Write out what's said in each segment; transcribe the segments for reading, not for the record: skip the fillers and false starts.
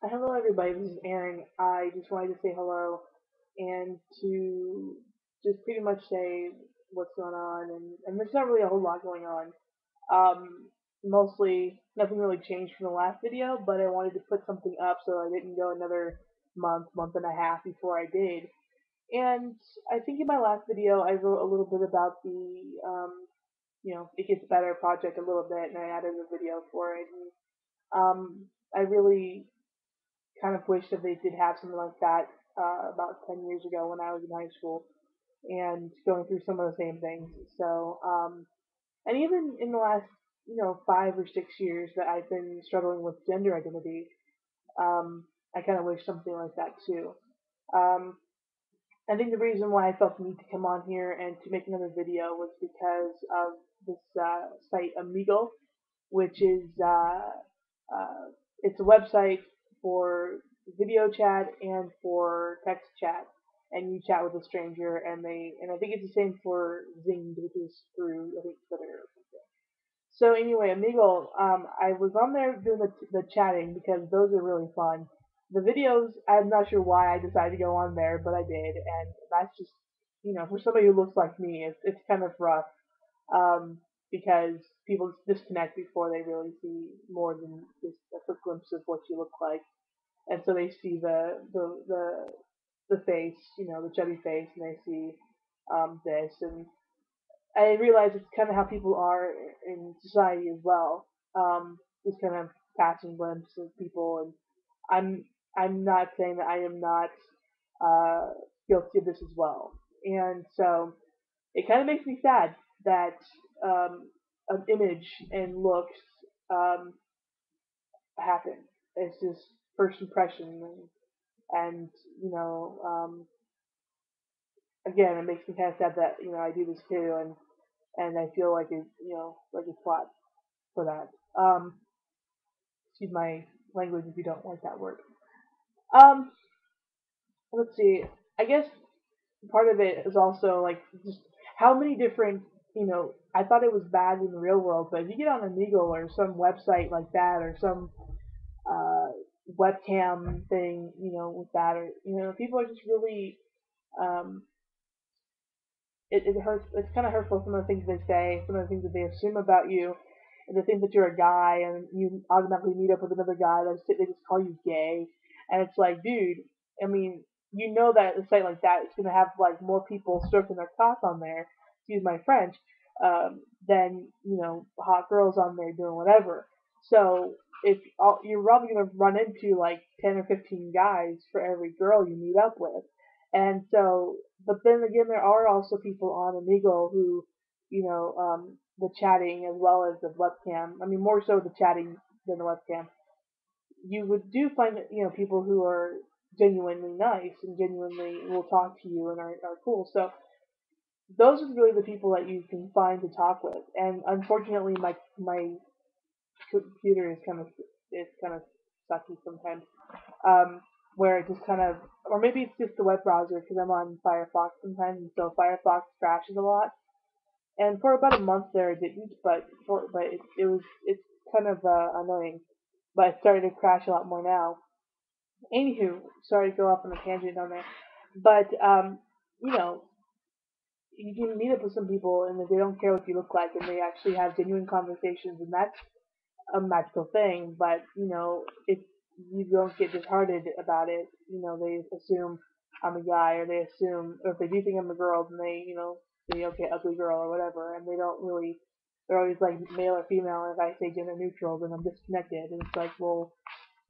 Hello, everybody. This is Aaron. I just wanted to say hello and to just pretty much say what's going on. And there's not really a whole lot going on. Mostly, nothing really changed from the last video, but I wanted to put something up so I didn't go another month and a half before I did. And I think in my last video, I wrote a little bit about the It Gets Better project a little bit, and I added a video for it. And, I really kind of wish that they did have something like that about 10 years ago when I was in high school and going through some of the same things. And even in the last, 5 or 6 years that I've been struggling with gender identity, I kind of wish something like that too. Um, I think the reason why I felt the need to come on here and to make another video was because of this site Omegle, which is it's a website for video chat and for text chat, and you chat with a stranger, and I think it's the same for Zing, which is through I think Twitter or something. So anyway, Amigo, I was on there doing the chatting because those are really fun. The videos, I'm not sure why I decided to go on there, but I did, and that's just for somebody who looks like me, it's kind of rough um, because people disconnect before they really see more than just a quick glimpse of what you look like, and so they see the face, the chubby face, and they see this, and I realize it's kind of how people are in society as well. Just kind of passing glimpse of people, and I'm I'm not saying that I am not uh, guilty of this as well, and so it kind of makes me sad that an image and looks um, happen. It's just first impression, and you know, again, it makes me kind of sad that I do this too, and I feel like like it's flat for that. Excuse my language if you don't like that word. Um, let's see. I guess part of it is also like just how many different I thought it was bad in the real world, but if you get on Omegle or some website like that or some uh, webcam thing, with that, or people are just really um, it hurts. It's kind of hurtful. Some of the things they say, some of the things that they assume about you, and they think that you're a guy, and you automatically meet up with another guy. They just call you gay, and it's like, dude. I mean, that a site like that is gonna have like more people stroking their cock on there. Excuse my French. Than hot girls on there doing whatever. So if you're probably gonna run into like 10 or 15 guys for every girl you meet up with, and so, but then again, there are also people on Omegle who, the chatting as well as the webcam. I mean, more so the chatting than the webcam. You would do find that, people who are genuinely nice and genuinely will talk to you and are cool. So those are really the people that you can find to talk with. And unfortunately, my computer is kind of sucky sometimes. Where it just kind of, or maybe it's just the web browser because I'm on Firefox sometimes, and so Firefox crashes a lot. And for about a month there, it didn't, but it's kind of annoying. But it started to crash a lot more now. Anywho, sorry to go off on a tangent on there, but you know, you can meet up with some people and they don't care what you look like, and they actually have genuine conversations, and that's a magical thing. But if you don't get disheartened about it, they assume I'm a guy, or they assume, or if they do think I'm a girl, then they say okay, ugly girl or whatever, and they don't really. They're always like male or female, and if I say gender neutral, then I'm disconnected, and it's like, well,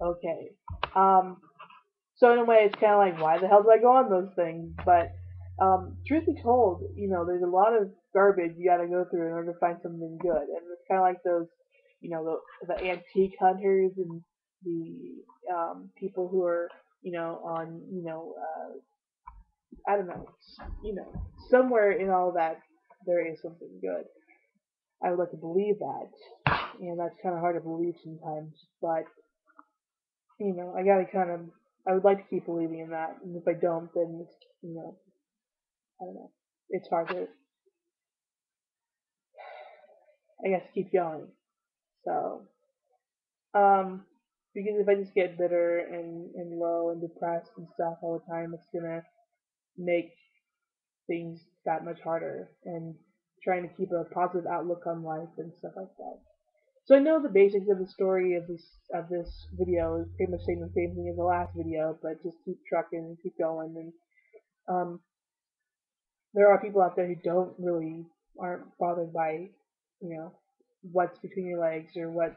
okay. Um, so in a way, it's kind of like, why the hell do I go on those things? But truth be told, there's a lot of garbage you got to go through in order to find something good, and it's kind of like those, the antique hunters and the people who are, on, I don't know, somewhere in all that there is something good. I would like to believe that, and that's kind of hard to believe sometimes, but I gotta kind of, I would like to keep believing in that, and if I don't, then I don't know. It's hard to, I guess, keep going. So, um, Because if I just get bitter and low and depressed and stuff all the time, it's gonna make things that much harder. And trying to keep a positive outlook on life and stuff like that. So I know the basics of the story of this video is pretty much saying the same thing as the last video, but just keep trucking and keep going. And um, there are people out there who aren't bothered by, you know, what's between your legs or what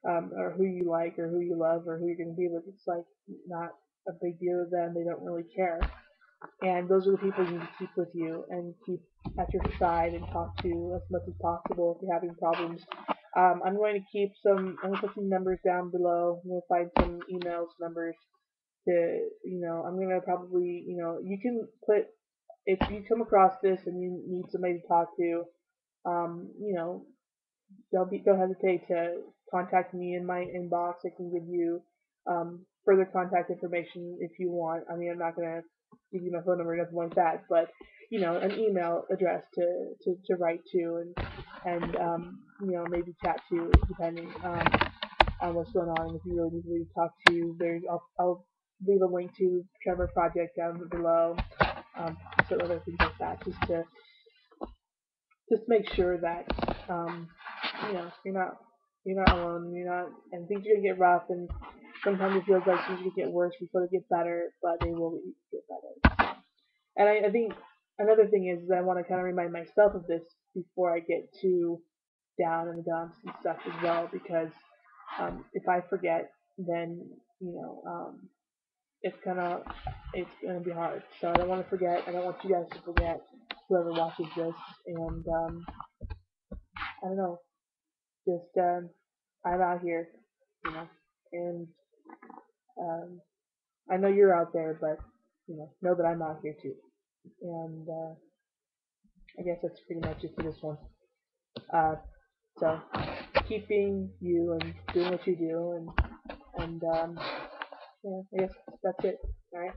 or who you like or who you love or who you're going to be with. It's like not a big deal to them. They don't really care. And those are the people you need to keep with you and keep at your side and talk to as much as possible if you're having problems. I'm going to I'm going to put some numbers down below. I'm going to find some emails, numbers to, I'm going to probably, you can put, if you come across this and you need somebody to talk to, you know, don't hesitate to contact me in my inbox. I can give you further contact information if you want. I mean, I'm not gonna give you my phone number or nothing like that, but an email address to write to and maybe chat to depending on what's going on. And if you really need to talk to, I'll leave a link to Trevor Project down below. So other things like that, just make sure that you're not alone. And things are gonna get rough, and sometimes it feels like things are gonna get worse before they get better, but they will get better. And I think another thing is that I want to kind of remind myself of this before I get too down in the dumps and stuff as well, because if I forget, then it's gonna be hard. So I don't want to forget. I don't want you guys to forget. Whoever watches this, and I don't know, just I'm out here, and um, I know you're out there, but know that I'm out here too. And I guess that's pretty much it for this one. Uh, so keep being you and doing what you do, and yeah, I guess that's it. All right.